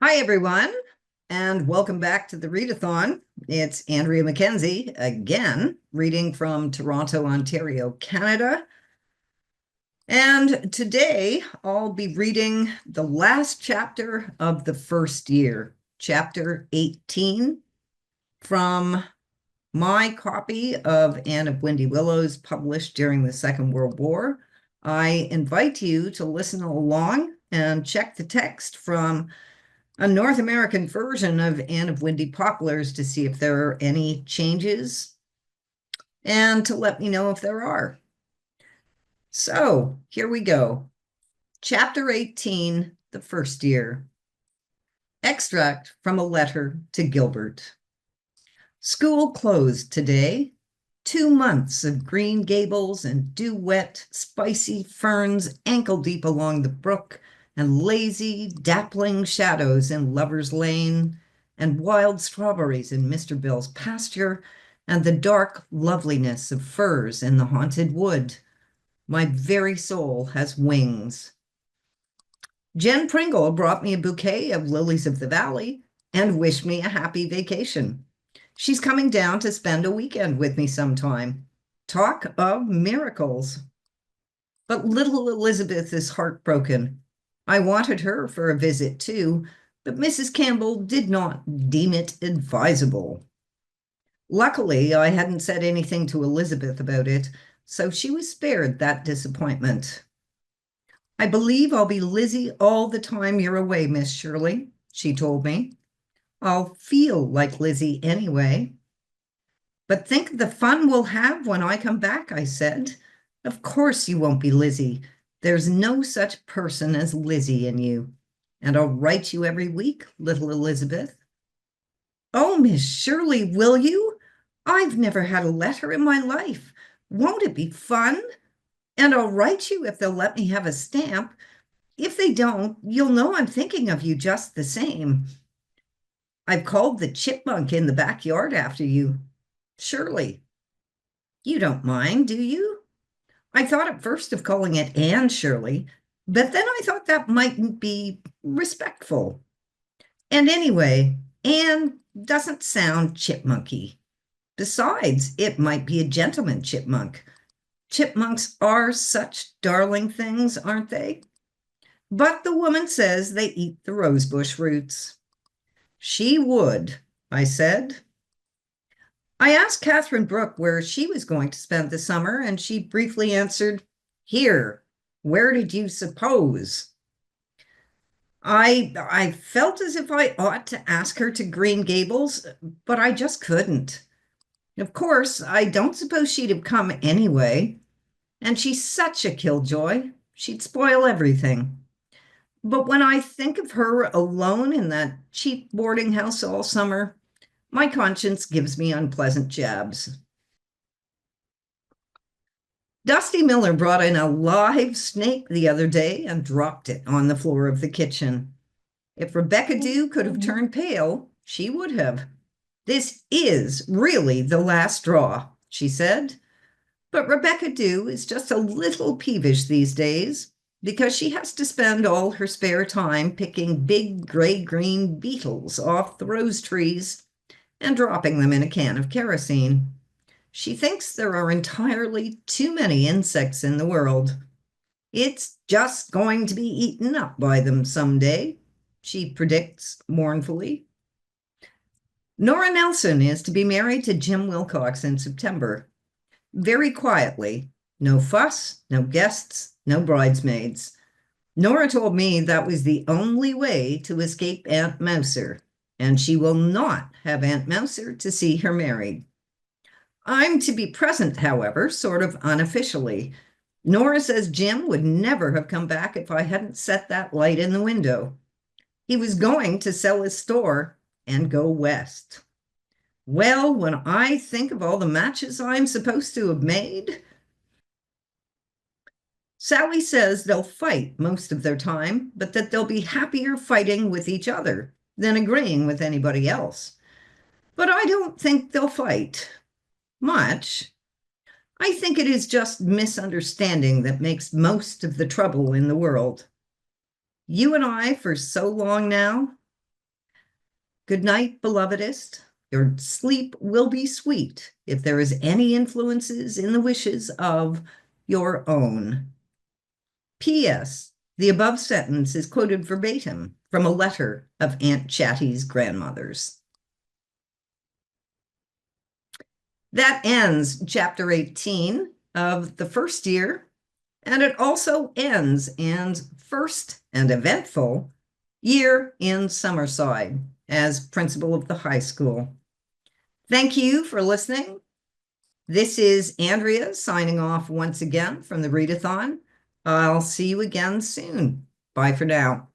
Hi, everyone, and welcome back to the Readathon. It's Andrea Mackenzie again, reading from Toronto, Ontario, Canada. And today I'll be reading the last chapter of the first year, chapter 18, from my copy of Anne of Windy Willows, published during the Second World War. I invite you to listen along and check the text from a North American version of Anne of Windy Poplars to see if there are any changes and to let me know if there are. So here we go. Chapter 18, the first year. Extract from a letter to Gilbert. School closed today. 2 months of Green Gables and dew-wet, spicy ferns ankle-deep along the brook, and lazy, dappling shadows in Lover's Lane, and wild strawberries in Mr. Bill's pasture, and the dark loveliness of firs in the haunted wood. My very soul has wings. Jen Pringle brought me a bouquet of lilies of the valley and wished me a happy vacation. She's coming down to spend a weekend with me sometime. Talk of miracles. But little Elizabeth is heartbroken. I wanted her for a visit too, but Mrs. Campbell did not deem it advisable. Luckily, I hadn't said anything to Elizabeth about it, so she was spared that disappointment. I believe I'll be Lizzie all the time you're away, Miss Shirley, she told me. I'll feel like Lizzie anyway. But think of the fun we'll have when I come back, I said. Of course you won't be Lizzie. There's no such person as Lizzie in you. And I'll write you every week, little Elizabeth. Oh, Miss Shirley, will you? I've never had a letter in my life. Won't it be fun? And I'll write you if they'll let me have a stamp. If they don't, you'll know I'm thinking of you just the same. I've called the chipmunk in the backyard after you. Shirley. You don't mind, do you? I thought at first of calling it Anne Shirley, but then I thought that mightn't be respectful. And anyway, Anne doesn't sound chipmunky. Besides, it might be a gentleman chipmunk. Chipmunks are such darling things, aren't they? But the woman says they eat the rosebush roots. She would, I said. I asked Catherine Brooke where she was going to spend the summer, and she briefly answered, Here. Where did you suppose? I felt as if I ought to ask her to Green Gables, but I just couldn't. Of course, I don't suppose she'd have come anyway, and she's such a killjoy. She'd spoil everything. But when I think of her alone in that cheap boarding house all summer, my conscience gives me unpleasant jabs. Dusty Miller brought in a live snake the other day and dropped it on the floor of the kitchen. If Rebecca Dew could have turned pale, she would have. This is really the last straw, she said. But Rebecca Dew is just a little peevish these days because she has to spend all her spare time picking big gray-green beetles off the rose trees and dropping them in a can of kerosene. She thinks there are entirely too many insects in the world. It's just going to be eaten up by them someday, she predicts mournfully. Nora Nelson is to be married to Jim Wilcox in September. Very quietly. No fuss, no guests, no bridesmaids. Nora told me that was the only way to escape Aunt Mouser, and she will not have Aunt Mouser to see her married. I'm to be present, however, sort of unofficially. Nora says Jim would never have come back if I hadn't set that light in the window. He was going to sell his store and go west. Well, when I think of all the matches I'm supposed to have made. Sally says they'll fight most of their time, but that they'll be happier fighting with each other than agreeing with anybody else. But I don't think they'll fight much. I think it is just misunderstanding that makes most of the trouble in the world. You and I for so long now, Good night, belovedest. Your sleep will be sweet if there is any influences in the wishes of your own. P.S. The above sentence is quoted verbatim from a letter of Aunt Chatty's grandmother's. That ends chapter 18 of the first year, and it also ends Anne's first and eventful year in Summerside as principal of the high school. Thank you for listening. This is Andrea signing off once again from the Readathon. I'll see you again soon. Bye for now.